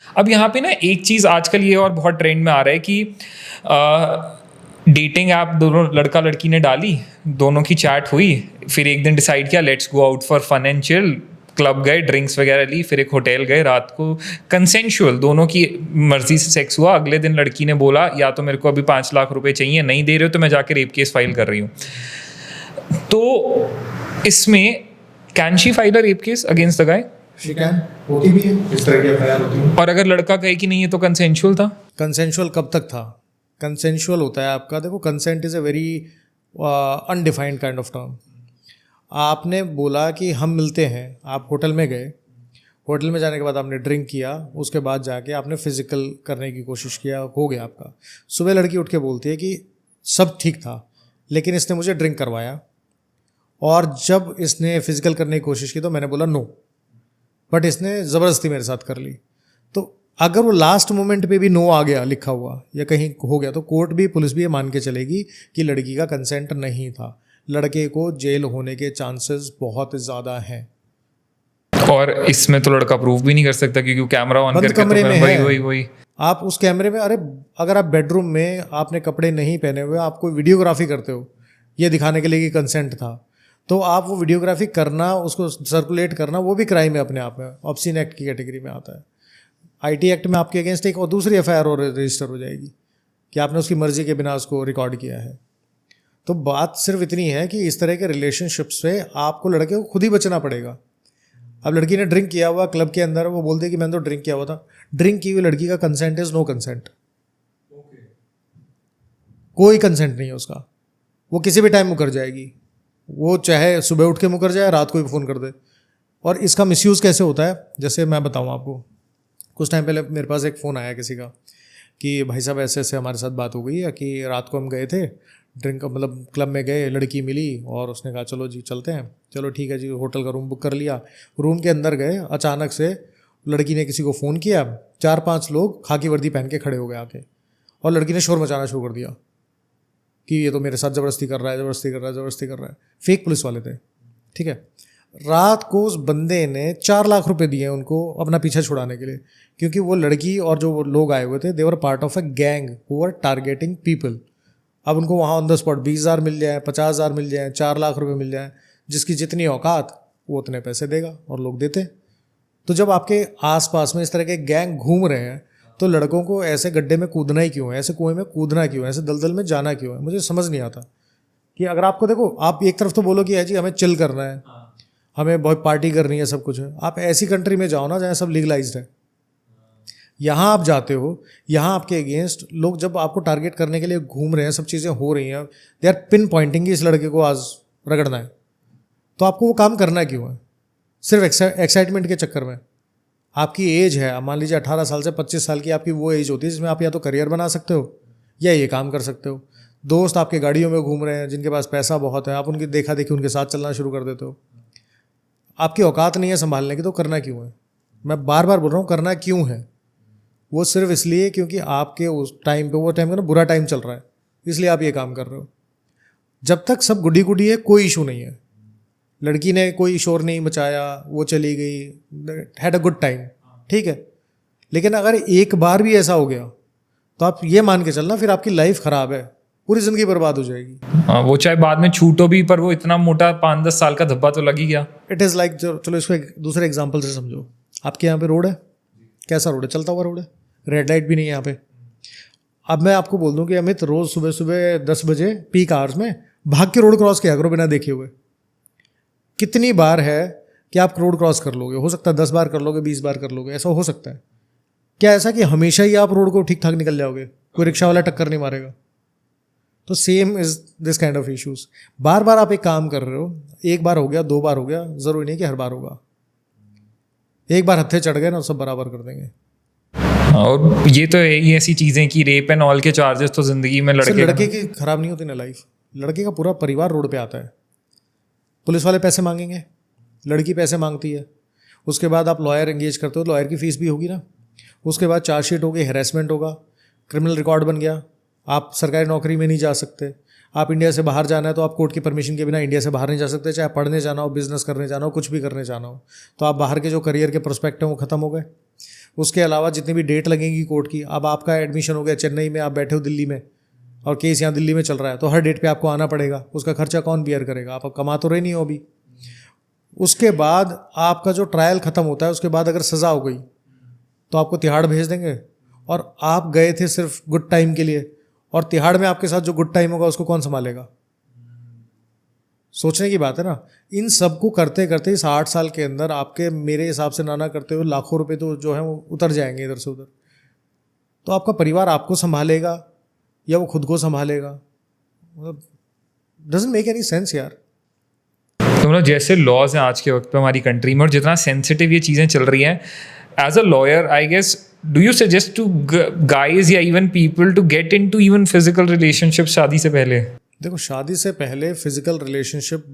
अब यहाँ पे ना एक चीज़ आजकल ये और बहुत ट्रेंड में आ रहा है कि डेटिंग ऐप दोनों लड़का लड़की ने डाली, दोनों की चैट हुई, फिर एक दिन डिसाइड किया let's go out for fun and chill, club गए, ड्रिंक्स वगैरह ली, फिर एक होटल गए रात को, कंसेंशुअल, दोनों की मर्जी से सेक्स हुआ। अगले दिन लड़की ने बोला या तो मेरे को अभी 5 लाख रुपए चाहिए, नहीं दे रहे हो तो मैं जाके रेप केस फाइल कर रही हूँ। तो इसमें can she file a rape case against the guy? She can, होती भी है इस तरह की एफआईआर होती है। और अगर लड़का कहे कि नहीं ये तो कंसेंशुअल था? कंसेंशुअल कब तक था? कंसेंशुअल होता है आपका, देखो consent is a very undefined kind of term. आपने बोला कि हम मिलते हैं, आप होटल में गए, होटल में जाने के बाद आपने ड्रिंक किया, उसके बाद जाके आपने फिजिकल करने की कोशिश किया, हो गया आपका। सुबह लड़की उठ के बोलती है कि सब ठीक था लेकिन इसने मुझे ड्रिंक करवाया, और जब इसने फिजिकल करने की कोशिश की तो मैंने बोला नो, बट इसने ज़बरदस्ती मेरे साथ कर ली। तो अगर वो लास्ट मोमेंट पे भी नो आ गया लिखा हुआ या कहीं हो गया, तो कोर्ट भी, पुलिस भी ये मान के चलेगी कि लड़की का कंसेंट नहीं था। लड़के को जेल होने के चांसेस बहुत ज़्यादा हैं। और इसमें तो लड़का प्रूफ भी नहीं कर सकता क्योंकि कैमरा ऑन बंद करके कमरे तो में वही है। वही वही आप उस कैमरे में, अरे अगर आप बेडरूम में आपने कपड़े नहीं पहने हुए, आप कोई वीडियोग्राफी करते हो ये दिखाने के लिए कि कंसेंट था, तो आप वो वीडियोग्राफी करना, उसको सर्कुलेट करना, वो भी क्राइम है अपने आप में, ऑब्स्सीन एक्ट की कैटेगरी में आता है। आईटी एक्ट में आपके अगेंस्ट एक और दूसरी एफआईआर और रजिस्टर हो जाएगी कि आपने उसकी मर्जी के बिना उसको रिकॉर्ड किया है। तो बात सिर्फ इतनी है कि इस तरह के रिलेशनशिप्स से आपको लड़के को खुद ही बचना पड़ेगा। अब लड़की ने ड्रिंक किया हुआ क्लब के अंदर, वो बोलते कि मैंने तो ड्रिंक किया हुआ था, ड्रिंक की हुई लड़की का कंसेंट इज नो कंसेंट। कोई कंसेंट नहीं है उसका, वो किसी भी टाइम मुकर जाएगी, वो चाहे सुबह उठ के मुकर जाए, रात को भी फ़ोन कर दे। और इसका मिसयूज़ कैसे होता है, जैसे मैं बताऊँ आपको, कुछ टाइम पहले मेरे पास एक फ़ोन आया किसी का कि भाई साहब ऐसे ऐसे हमारे साथ बात हो गई है कि रात को हम गए थे ड्रिंक, मतलब क्लब में गए, लड़की मिली और उसने कहा चलो जी चलते हैं, चलो ठीक है जी, होटल का रूम बुक कर लिया। रूम के अंदर गए, अचानक से लड़की ने किसी को फ़ोन किया, 4-5 लोग खाकी वर्दी पहन के खड़े हो गए आके, और लड़की ने शोर मचाना शुरू कर दिया कि ये तो मेरे साथ ज़बरदस्ती कर रहा है, ज़बरदस्ती कर रहा है, ज़बरदस्ती कर रहा है। फेक पुलिस वाले थे, ठीक है। रात को उस बंदे ने 4 लाख रुपए दिए उनको अपना पीछा छुड़ाने के लिए, क्योंकि वो लड़की और जो लोग आए हुए थे, they were part of a gang who are targeting people. अब उनको वहाँ ऑन द स्पॉट 20,000 मिल जाए, 50,000 मिल जाए, 4 लाख रुपए मिल जाए, जिसकी जितनी औकात वो उतने पैसे देगा, और लोग देते। तो जब आपके आसपास में इस तरह के गैंग घूम रहे हैं, तो लड़कों को ऐसे गड्ढे में कूदना ही क्यों है, ऐसे कुएं में कूदना क्यों है, ऐसे दलदल में जाना क्यों है, मुझे समझ नहीं आता। कि अगर आपको, देखो, आप एक तरफ तो बोलो कि है जी हमें चिल करना है, हमें बहुत पार्टी करनी है, सब कुछ है, आप ऐसी कंट्री में जाओ ना जहाँ सब लीगलाइज्ड है। यहाँ आप जाते हो, यहाँ आपके अगेंस्ट लोग जब आपको टारगेट करने के लिए घूम रहे हैं, सब चीज़ें हो रही हैं, दे आर पिन पॉइंटिंग कि इस लड़के को आज रगड़ना है, तो आपको वो काम करना क्यों है? सिर्फ एक्साइटमेंट के चक्कर में। आपकी एज है, मान लीजिए 18 साल से 25 साल की आपकी वो एज होती है जिसमें आप या तो करियर बना सकते हो या ये काम कर सकते हो। दोस्त आपके गाड़ियों में घूम रहे हैं जिनके पास पैसा बहुत है, आप उनकी देखा देखी उनके साथ चलना शुरू कर देते हो। आपकी औकात नहीं है संभालने की, तो करना क्यों है? मैं बार बार बोल रहा हूँ, करना क्यों है? वो सिर्फ इसलिए क्योंकि आपके उस टाइम पे, वो टाइम का ना बुरा टाइम चल रहा है, इसलिए आप ये काम कर रहे हो। जब तक सब गुडी गुडी है, कोई इशू नहीं है। लड़की ने कोई शोर नहीं मचाया, वो चली गई, हैड अ गुड टाइम, ठीक है। लेकिन अगर एक बार भी ऐसा हो गया तो आप ये मान के चलना फिर आपकी लाइफ खराब है, पूरी जिंदगी बर्बाद हो जाएगी। हाँ, वो चाहे बाद में छूटो भी, पर वो इतना मोटा 5-10 साल का धब्बा तो लग ही गया। इट इज़ लाइक, चलो इसको एक दूसरे एग्जाम्पल से समझो। आपके यहाँ पे रोड है, कैसा रोड है? चलता हुआ रोड है, रेड लाइट भी नहीं है यहाँ पे। अब मैं आपको बोल दूं कि अमित रोज़ सुबह सुबह 10 बजे पीक आवर्स में भाग के रोड क्रॉस किया करो बिना देखे हुए। कितनी बार है कि आप रोड क्रॉस कर लोगे? हो सकता है 10 बार कर लोगे, 20 बार कर लोगे, ऐसा हो सकता है। क्या ऐसा कि हमेशा ही आप रोड को ठीक ठाक निकल जाओगे, कोई रिक्शा वाला टक्कर नहीं मारेगा? तो same is this kind of issues. बार बार आप एक काम कर रहे हो, एक बार हो गया, 2 बार हो गया, ज़रूरी नहीं कि हर बार होगा। एक बार हत्थे चढ़ गए ना, सब बराबर कर देंगे। और ये तो ये ऐसी चीज़ें कि रेप एंड ऑल के चार्जेस तो ज़िंदगी में लड़के की खराब नहीं होती ना लाइफ, लड़के का पूरा परिवार रोड पे आता है। पुलिस वाले पैसे मांगेंगे, लड़की पैसे मांगती है, उसके बाद आप लॉयर एंगेज करते हो, लॉयर की फीस भी होगी ना, उसके बाद चार्जशीट होगी, हैरेसमेंट होगा, क्रिमिनल रिकॉर्ड बन गया, आप सरकारी नौकरी में नहीं जा सकते, आप इंडिया से बाहर जाना है तो आप कोर्ट की परमिशन के बिना इंडिया से बाहर नहीं जा सकते, चाहे पढ़ने जाना हो, बिजनेस करने जाना हो, कुछ भी करने जाना हो, तो आप बाहर के जो करियर के प्रोस्पेक्ट हैं वो ख़त्म हो गए। उसके अलावा जितनी भी डेट लगेंगी कोर्ट की, अब आपका एडमिशन हो गया चेन्नई में, आप बैठे हो दिल्ली में और केस यहाँ दिल्ली में चल रहा है, तो हर डेट पे आपको आना पड़ेगा, उसका खर्चा कौन बियर करेगा? आप कमा तो रहे नहीं हो अभी। उसके बाद आपका जो ट्रायल ख़त्म होता है, उसके बाद अगर सज़ा हो गई तो आपको तिहाड़ भेज देंगे, और आप गए थे सिर्फ गुड टाइम के लिए, और तिहाड़ में आपके साथ जो गुड टाइम होगा उसको कौन संभालेगा? सोचने की बात है ना। इन सब को करते करते इस 8 साल के अंदर आपके, मेरे हिसाब से ना करते हुए लाखों रुपए तो जो है वो उतर जाएंगे इधर से उधर। तो आपका परिवार आपको संभालेगा या वो खुद को संभालेगा? मतलब डजंट मेक एनी सेंस यार। तो मतलब जैसे लॉज हैं आज के वक्त पे हमारी कंट्री में, और जितना सेंसिटिव ये चीज़ें चल रही हैं, as a lawyer I guess do you suggest to guys या even people to get into even physical relationship शादी से पहले? देखो, शादी से पहले फिजिकल रिलेशनशिप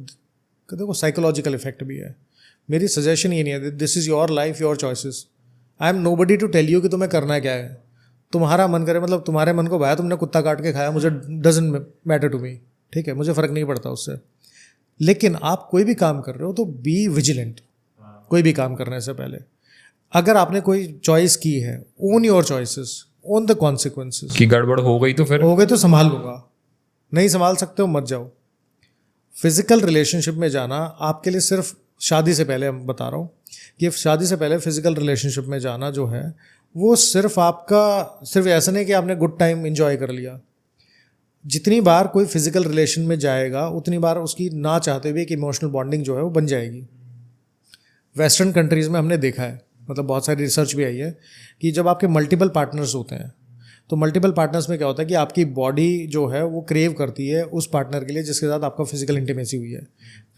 का देखो साइकोलॉजिकल इफेक्ट भी है। मेरी सजेशन ये नहीं है, this is your life your choices, I am nobody to tell you कि तुम्हें करना क्या है। तुम्हारा मन करे, मतलब तुम्हारे मन को भाया तुमने कुत्ता काट के खाया, मुझे डजंट मैटर टू मी, ठीक है, मुझे फ़र्क नहीं पड़ता उससे। लेकिन आप कोई भी काम कर रहे हो तो बी विजिलेंट, कोई भी काम करने से पहले। अगर आपने कोई चॉइस की है, own your choices, own the consequences. कि गड़बड़ हो गई तो फिर हो गए तो संभाल लूँगा, नहीं संभाल सकते हो मत जाओ। फिजिकल रिलेशनशिप में जाना आपके लिए सिर्फ शादी से पहले, हम बता रहा हूँ कि शादी से पहले फिजिकल रिलेशनशिप में जाना जो है वो सिर्फ आपका, सिर्फ ऐसा नहीं कि आपने गुड टाइम एंजॉय कर लिया। जितनी बार कोई फिजिकल रिलेशन में जाएगा उतनी बार उसकी ना चाहते हुए एक इमोशनल बॉन्डिंग जो है वो बन जाएगी। वेस्टर्न कंट्रीज़ में हमने देखा है, मतलब बहुत सारी रिसर्च भी आई है कि जब आपके मल्टीपल पार्टनर्स होते हैं तो मल्टीपल पार्टनर्स में क्या होता है कि आपकी बॉडी जो है वो क्रेव करती है उस पार्टनर के लिए जिसके साथ आपका फिजिकल इंटीमेसी हुई है।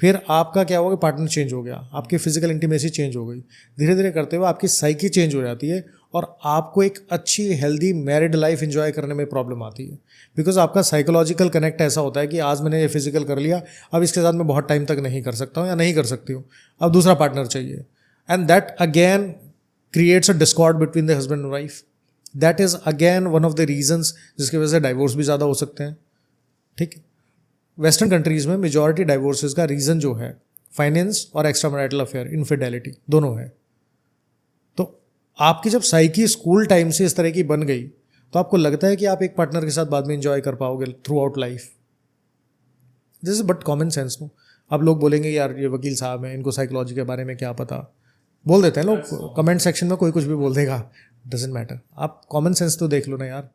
फिर आपका क्या होगा, पार्टनर चेंज हो गया, आपकी फिजिकल इंटीमेसी चेंज हो गई, धीरे धीरे करते हुए आपकी साइकी चेंज हो जाती है और आपको एक अच्छी हेल्दी मैरिड लाइफ एंजॉय करने में प्रॉब्लम आती है। बिकॉज आपका साइकोलॉजिकल कनेक्ट ऐसा होता है कि आज मैंने ये फिजिकल कर लिया, अब इसके साथ मैं बहुत टाइम तक नहीं कर सकता हूँ या नहीं कर सकती हूँ, अब दूसरा पार्टनर चाहिए। And that again creates a discord between the husband and wife. That is again one of the reasons जिसकी वजह से डाइवोर्स भी ज़्यादा हो सकते हैं। ठीक है, वेस्टर्न कंट्रीज़ में मेजॉरिटी डाइवोर्सेस का रीज़न जो है फाइनेंस और एक्स्ट्रा मैरिटल अफेयर, इनफिडेलिटी, दोनों है। तो आपकी जब साइकी स्कूल टाइम से इस तरह की बन गई तो आपको लगता है कि आप एक पार्टनर के साथ बाद में इंजॉय कर पाओगे throughout life. This is but common sense. No, अब लोग बोलेंगे यार ये वकील साहब हैं, इनको साइकोलॉजी के बारे में क्या पता, बोल देते हैं लोग कमेंट सेक्शन में, कोई कुछ भी बोल देगा, डजेंट मैटर। आप कॉमन सेंस तो देख लो ना यार।